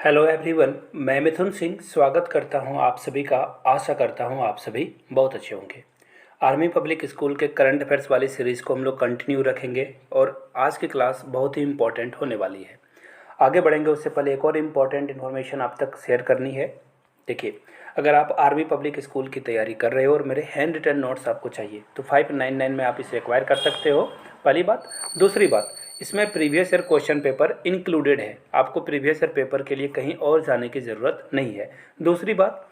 Hello everyone, मैं मिथुन सिंह स्वागत करता हूं आप सभी का। आशा करता हूं आप सभी बहुत अच्छे होंगे। आर्मी पब्लिक स्कूल के करंट अफेयर्स वाली सीरीज़ को हम लोग कंटिन्यू रखेंगे और आज की क्लास बहुत ही इम्पोर्टेंट होने वाली है। आगे बढ़ेंगे उससे पहले एक और इम्पॉर्टेंट इन्फॉर्मेशन आप तक शेयर करनी है। देखिए, अगर आप आर्मी पब्लिक स्कूल की तैयारी कर रहे हो और मेरे हैंड रिटन नोट्स आपको चाहिए तो 599 में आप इसे एक्वायर कर सकते हो। पहली बात। दूसरी बात, इसमें previous year question paper included है। आपको प्रीवियस ईयर पेपर के लिए कहीं और जाने की ज़रूरत नहीं है। दूसरी बात,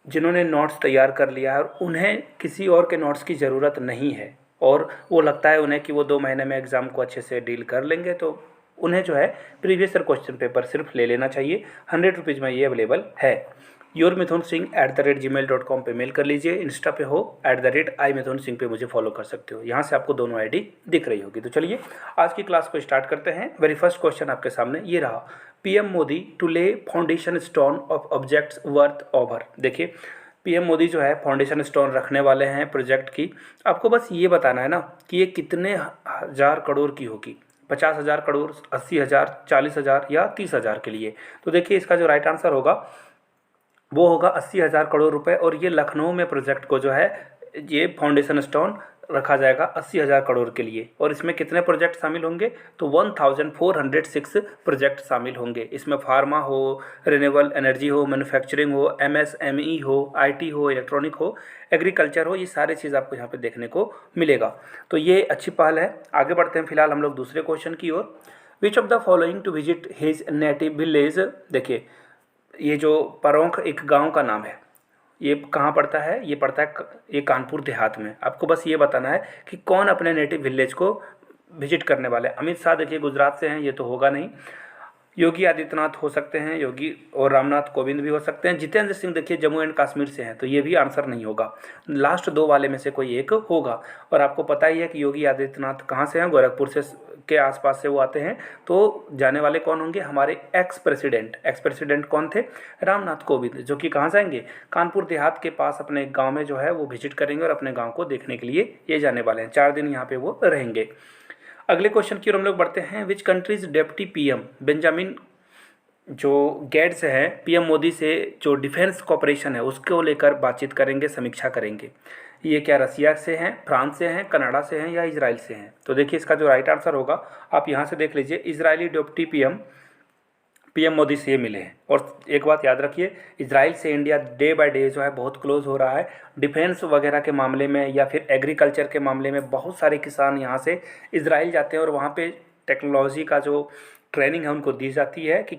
जिन्होंने नोट्स तैयार कर लिया है और उन्हें किसी और के नोट्स की ज़रूरत नहीं है और वो लगता है उन्हें कि वो 2 महीने में एग्ज़ाम को अच्छे से डील कर लेंगे, तो उन्हें जो है प्रीवियस ईयर क्वेश्चन पेपर सिर्फ ले लेना चाहिए। 100 रुपीज़ में ये अवेलेबल है। yourmithunsingh@gmail.com पे मेल कर लीजिए। इंस्टा पे हो @iMithunSingh पे मुझे फॉलो कर सकते हो। यहाँ से आपको दोनों आईडी दिख रही होगी। तो चलिए आज की क्लास को स्टार्ट करते हैं। वेरी फर्स्ट क्वेश्चन आपके सामने ये रहा, पीएम मोदी टू ले foundation stone of objects worth over. देखिए, पीएम मोदी जो है फाउंडेशन स्टोन रखने वाले हैं प्रोजेक्ट की। आपको बस ये बताना है ना कि ये कितने हज़ार करोड़ की होगी। 50,000 करोड़, 80,000, 40,000 या 30,000 के लिए। तो देखिए, इसका जो राइट आंसर होगा वो होगा 80,000 करोड़ रुपए। और ये लखनऊ में प्रोजेक्ट को जो है ये फाउंडेशन स्टोन रखा जाएगा 80,000 करोड़ के लिए। और इसमें कितने प्रोजेक्ट शामिल होंगे तो 1406 प्रोजेक्ट शामिल होंगे। इसमें फार्मा हो, रिन्यूएबल एनर्जी हो, मैन्युफैक्चरिंग हो, एमएसएमई हो, आईटी हो, इलेक्ट्रॉनिक हो, एग्रीकल्चर हो, ये सारी चीज़ आपको यहाँ पे देखने को मिलेगा। तो ये अच्छी पहल है। आगे बढ़ते हैं फिलहाल हम लोग दूसरे क्वेश्चन की ओर। Which of the following to visit his native village. देखिए, ये जो परोंख एक गांव का नाम है, ये कहाँ पड़ता है? ये पड़ता है ये कानपुर देहात में। आपको बस ये बताना है कि कौन अपने नेटिव विलेज को विजिट करने वाले हैं। अमित शाह देखिए गुजरात से हैं, ये तो होगा नहीं। योगी आदित्यनाथ हो सकते हैं, योगी और रामनाथ कोविंद भी हो सकते हैं। जितेंद्र सिंह देखिए जम्मू एंड कश्मीर से हैं, तो ये भी आंसर नहीं होगा। लास्ट दो वाले में से कोई एक होगा। और आपको पता ही है कि योगी आदित्यनाथ कहाँ से हैं, गोरखपुर से के आसपास से वो आते हैं। तो जाने वाले कौन होंगे? हमारे एक्स प्रेसिडेंट कौन थे? रामनाथ कोविंद, जो कि कहाँ जाएंगे? कानपुर देहात के पास अपने गाँव में जो है वो विजिट करेंगे और अपने गाँव को देखने के लिए ये जाने वाले हैं। 4 दिन यहाँ पे वो रहेंगे। अगले क्वेश्चन की ओर हम लोग बढ़ते हैं। Which countries deputy PM Benjamin जो गेट्स हैं पीएम मोदी से जो डिफेंस कॉपरेशन है उसको लेकर बातचीत करेंगे, समीक्षा करेंगे। ये क्या रसिया से हैं, फ्रांस से हैं, कनाडा से हैं या इजराइल से हैं? तो देखिए, इसका जो राइट आंसर होगा आप यहाँ से देख लीजिए। इजरायली डिप्टी पीएम मोदी से मिले हैं। और एक बात याद रखिए, इजराइल से इंडिया डे बाय डे जो है बहुत क्लोज हो रहा है। डिफेंस वगैरह के मामले में या फिर एग्रीकल्चर के मामले में बहुत सारे किसान यहाँ से इजराइल जाते हैं और वहाँ पे टेक्नोलॉजी का जो ट्रेनिंग है उनको दी जाती है कि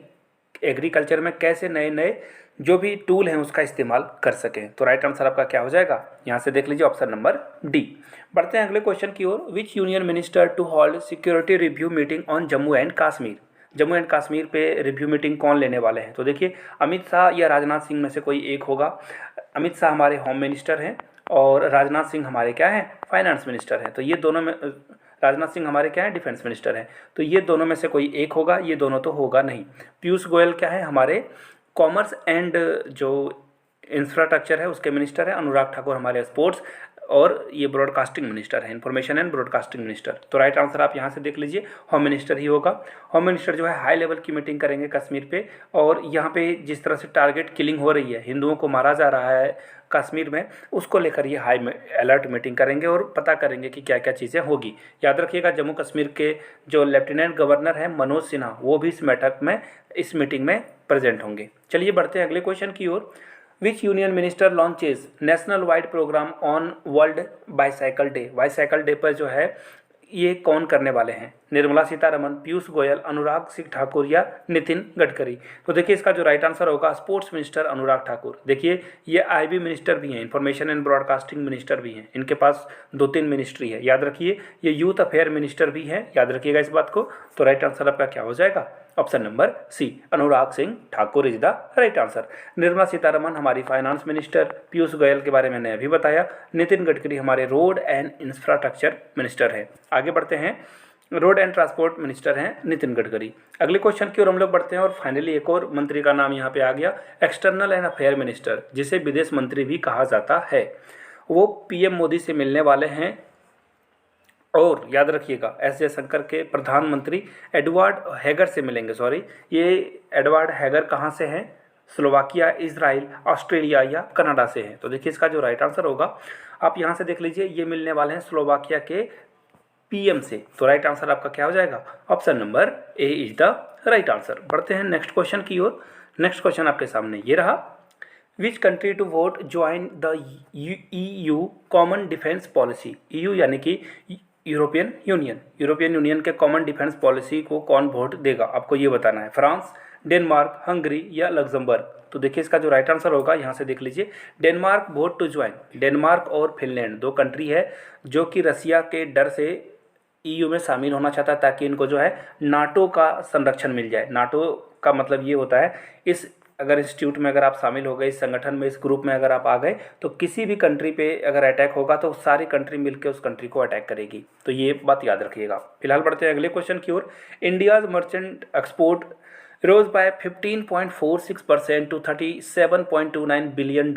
एग्रीकल्चर में कैसे नए नए जो भी टूल हैं उसका इस्तेमाल कर सकें। तो राइट आंसर आपका क्या हो जाएगा? यहाँ से देख लीजिए, ऑप्शन नंबर डी। बढ़ते हैं अगले क्वेश्चन की ओर। Which union minister to hold security review meeting on Jammu and Kashmir. Jammu and Kashmir पे रिव्यू मीटिंग कौन लेने वाले हैं? तो देखिए, अमित शाह या राजनाथ सिंह में से कोई एक होगा। अमित शाह हमारे होम मिनिस्टर हैं और राजनाथ सिंह हमारे क्या हैं? फाइनेंस मिनिस्टर हैं। तो ये दोनों में राजनाथ सिंह हमारे क्या है? डिफेंस मिनिस्टर हैं। तो ये दोनों में से कोई एक होगा, ये दोनों तो होगा नहीं। पीयूष गोयल क्या है? हमारे कॉमर्स एंड जो इंफ्रास्ट्रक्चर है उसके मिनिस्टर हैं। अनुराग ठाकुर हमारे स्पोर्ट्स और ये ब्रॉडकास्टिंग मिनिस्टर है, इन्फॉर्मेशन एंड ब्रॉडकास्टिंग मिनिस्टर। तो राइट आंसर आप यहाँ से देख लीजिए, होम मिनिस्टर ही होगा। होम मिनिस्टर जो है हाई लेवल की मीटिंग करेंगे कश्मीर पे। और यहाँ पे जिस तरह से टारगेट किलिंग हो रही है, हिंदुओं को मारा जा रहा है कश्मीर में, उसको लेकर ये हाई अलर्ट मीटिंग करेंगे और पता करेंगे कि क्या क्या चीज़ें होगी। याद रखिएगा, जम्मू कश्मीर के जो लेफ्टिनेंट गवर्नर हैं मनोज सिन्हा, वो भी इस मीटिंग में प्रेजेंट होंगे। चलिए बढ़ते हैं अगले क्वेश्चन की ओर। Which union minister launches national wide programme on world bicycle day. Bicycle day पर जो है ये कौन करने वाले हैं? निर्मला सीतारमन, पीयूष गोयल, अनुराग सिंह ठाकुर या नितिन गडकरी? तो देखिए, इसका जो राइट आंसर होगा स्पोर्ट्स मिनिस्टर अनुराग ठाकुर। देखिए, ये आईबी मिनिस्टर भी हैं, इन्फॉर्मेशन एंड ब्रॉडकास्टिंग मिनिस्टर भी हैं। इनके पास 2-3 मिनिस्ट्री है, याद रखिए। ये यूथ अफेयर मिनिस्टर भी हैं, याद रखिएगा इस बात को। तो राइट आंसर आपका क्या हो जाएगा? Option number C, Anurag Singh Thakur is the right answer. Nirmala Sitharaman हमारी फाइनेंस मिनिस्टर, पीयूष गोयल के बारे में मैंने अभी बताया, नितिन गडकरी हमारे रोड एंड इंफ्रास्ट्रक्चर मिनिस्टर है। आगे बढ़ते हैं, रोड एंड ट्रांसपोर्ट मिनिस्टर हैं नितिन गडकरी। अगले क्वेश्चन की ओर हम लोग बढ़ते हैं और फाइनली एक और मंत्री का नाम यहाँ पे आ गया, एक्सटर्नल एंड अफेयर मिनिस्टर, जिसे विदेश मंत्री भी कहा जाता है। वो पीएम मोदी से मिलने वाले हैं और याद रखिएगा एस जयशंकर के प्रधानमंत्री एडवर्ड हैगर से मिलेंगे। सॉरी, ये एडवर्ड हैगर कहाँ से हैं? स्लोवाकिया, इजराइल, ऑस्ट्रेलिया या कनाडा से हैं। तो देखिए इसका जो राइट आंसर होगा, आप यहाँ से देख लीजिए, ये मिलने वाले हैं स्लोवाकिया के पीएम से। तो राइट आंसर आपका क्या हो जाएगा? Option number A is the right answer. बढ़ते हैं नेक्स्ट क्वेश्चन की ओर। नेक्स्ट क्वेश्चन आपके सामने ये रहा, which country to vote join the EU common defence policy. EU यानी कि यूरोपियन यूनियन के कॉमन डिफेंस पॉलिसी को कौन वोट देगा, आपको ये बताना है। फ्रांस, डेनमार्क, हंगरी या लग्जमबर्ग। तो देखिए इसका जो राइट आंसर होगा, यहाँ से देख लीजिए, Denmark vote to join. Denmark और फिनलैंड दो कंट्री है जो कि रसिया के डर से EU में शामिल होना चाहता है, ताकि इनको जो है नाटो का संरक्षण मिल जाए। नाटो का मतलब ये होता है, इस अगर इंस्टीट्यूट में अगर आप शामिल हो गए, इस संगठन में, इस ग्रुप में अगर आप आ गए, तो किसी भी कंट्री पे अगर अटैक होगा तो सारी कंट्री मिलकर उस कंट्री को अटैक करेगी। तो ये बात याद रखिएगा। फिलहाल बढ़ते हैं अगले क्वेश्चन की ओर। India's merchant export rose by 15.46% to $37.29 billion.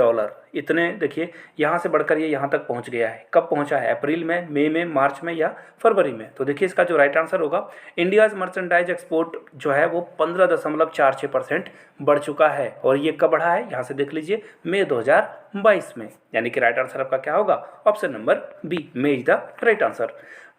इतने देखिए यहाँ से बढ़कर ये यहाँ तक पहुँच गया है। कब पहुँचा है? अप्रैल में, मई में, मार्च में या फरवरी में? तो देखिए इसका जो राइट आंसर होगा, इंडियाज़ मर्चेंडाइज एक्सपोर्ट जो है वो 15.46% बढ़ चुका है। और ये कब बढ़ा है? यहाँ से देख लीजिए, मई 2022 में। यानी कि राइट आंसर आपका क्या होगा? Option number B, May is the right answer.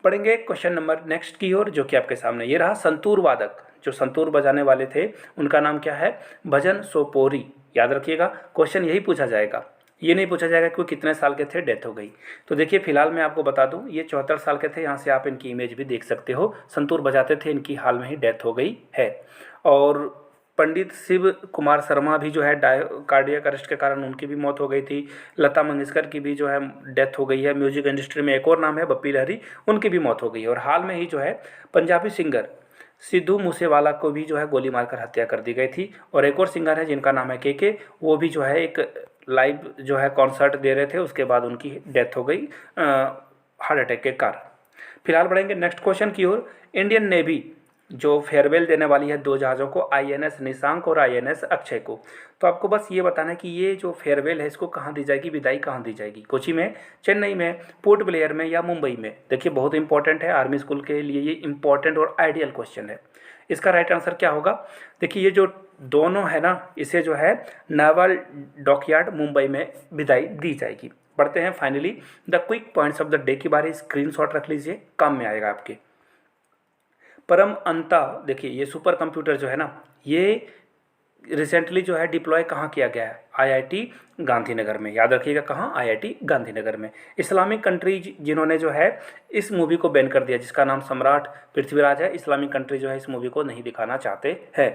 पढ़ेंगे क्वेश्चन नंबर नेक्स्ट की ओर, जो कि आपके सामने ये रहा। संतूर वादक, जो संतूर बजाने वाले थे, उनका नाम क्या है? भजन सोपोरी। याद रखिएगा, क्वेश्चन यही पूछा जाएगा। ये नहीं पूछा जाएगा कि वो कितने साल के थे, डेथ हो गई। तो देखिए फिलहाल मैं आपको बता दूं, ये 74 साल के थे। यहाँ से आप इनकी इमेज भी देख सकते हो। संतूर बजाते थे, इनकी हाल में ही डेथ हो गई है। और पंडित शिव कुमार शर्मा भी जो है कार्डियक अरेस्ट के कारण उनकी भी मौत हो गई थी। लता मंगेशकर की भी जो है डेथ हो गई है। म्यूजिक इंडस्ट्री में एक और नाम है बप्पी लहरी, उनकी भी मौत हो गई है। और हाल में ही जो है पंजाबी सिंगर सिद्धू मूसेवाला को भी जो है गोली मारकर हत्या कर दी गई थी। और एक और सिंगर है जिनका नाम है के, वो भी जो है एक लाइव जो है कॉन्सर्ट दे रहे थे, उसके बाद उनकी डेथ हो गई हार्ट अटैक के कारण। फिलहाल बढ़ेंगे नेक्स्ट क्वेश्चन की ओर। इंडियन नेवी जो फेयरवेल देने वाली है दो जहाज़ों को, INS निशांक और INS अक्षय को। तो आपको बस ये बताना है कि ये जो फेयरवेल है इसको कहाँ दी जाएगी, विदाई कहाँ दी जाएगी? कोची में, चेन्नई में, पोर्ट ब्लेयर में या मुंबई में? देखिए बहुत इंपॉर्टेंट है, आर्मी स्कूल के लिए ये इंपॉर्टेंट और आइडियल क्वेश्चन है। इसका राइट आंसर क्या होगा? देखिए ये जो दोनों है ना, इसे जो है नावल डॉकयार्ड मुंबई में विदाई दी जाएगी। बढ़ते हैं finally the quick points of the day की बारी। स्क्रीनशॉट रख लीजिए, काम में आएगा आपके। परम अंता, देखिए ये सुपर कंप्यूटर जो है ना, ये रिसेंटली जो है डिप्लॉय कहाँ किया गया है? IIT गांधीनगर में। याद रखिएगा कहाँ? IIT गांधीनगर में। इस्लामिक कंट्री जिन्होंने जो है इस मूवी को बैन कर दिया, जिसका नाम सम्राट पृथ्वीराज है, इस्लामिक कंट्री जो है इस मूवी को नहीं दिखाना चाहते हैं।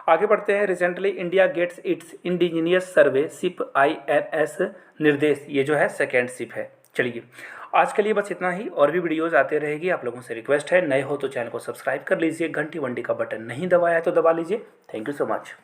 आगे बढ़ते हैं। Recently India gets its indigenous survey ship INS Nirdesh, ये जो है सेकेंड शिप है। चलिए आज के लिए बस इतना ही, और भी वीडियोज़ आते रहेगी। आप लोगों से रिक्वेस्ट है, नए हो तो चैनल को सब्सक्राइब कर लीजिए, घंटी वंटी का बटन नहीं दबाया है तो दबा लीजिए। Thank you so much.